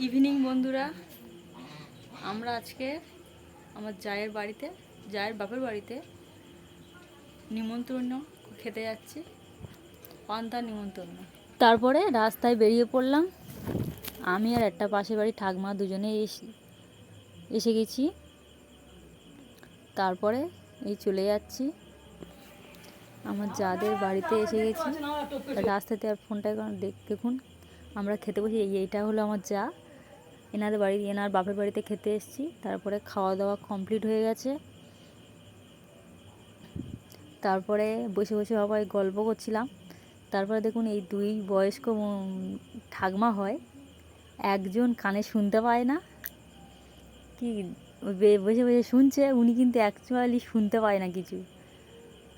Evening বন্ধুরা, আমরা আজকে আমার জায়ের বাপের বাড়িতে নিমন্ত্রণ খেতে যাচ্ছি, পান্তা নিমন্ত্রণ। তারপরে রাস্তায় বেরিয়ে পড়লাম। আমি আর একটা পাশের বাড়ি ঠাকমা দুজনে এসে গেছি। তারপরে এই চলে যাচ্ছি আমার যাদের বাড়িতে এসে গেছি। রাস্তাতে আর ফোনটা দেখুন, আমরা খেতে বসে এইটা হলো আমার যা, এনার বাপের বাড়িতে খেতে এসেছি। তারপরে খাওয়া দাওয়া কমপ্লিট হয়ে গেছে। তারপরে বসে বসে সবাই গল্প করছিলাম। তারপরে দেখুন এই দুই বয়স্ক ঠাকমা হয়, একজন কানে শুনতে পায় না, কি বসে বসে শুনছে, উনি কিন্তু অ্যাকচুয়ালি শুনতে পায় না কিছু,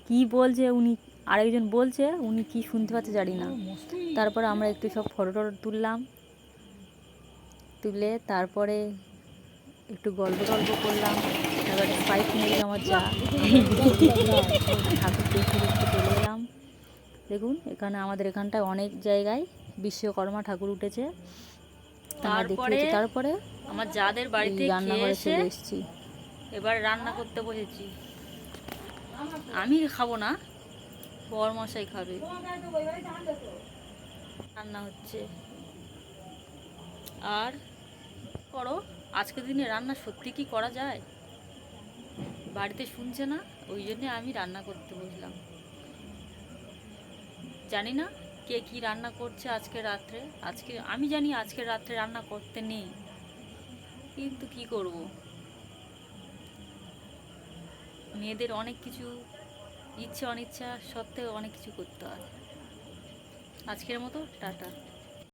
কি বলছে উনি, আরেকজন বলছে, উনি কি শুনতে পাচ্ছে জানি না। তারপরে আমরা একটু সব ফটো তুলে তারপরে একটু গল্প করলাম। এবারে 5 মিনিট আমার যা ঠাকুর দেখতে চলে এলাম। দেখুন এখানে আমাদের এখানটায় অনেক জায়গায় বিশ্বকর্মা ঠাকুর উঠেছে, তারপরে আমার যাদের বাড়িতে রান্নাঘরে চলে এসেছি। এবার রান্না করতে বসেছি। আমি খাবো না, বরমশাই খাবে। রান্না হচ্ছে। আর করো, আজকের দিনে রান্না সত্যি কি করা যায়? বাড়িতে শুনছে না, ওই জন্যে আমি রান্না করতে বসলাম। জানি না কে কি রান্না করছে আজকে রাত্রে। আমি জানি আজকে রাত্রে রান্না করতে নেই, কিন্তু কি করব, মেয়েদের অনেক কিছু ইচ্ছে অনিচ্ছা সত্ত্বেও অনেক কিছু করতে হয়। আজকের মতো টাটা।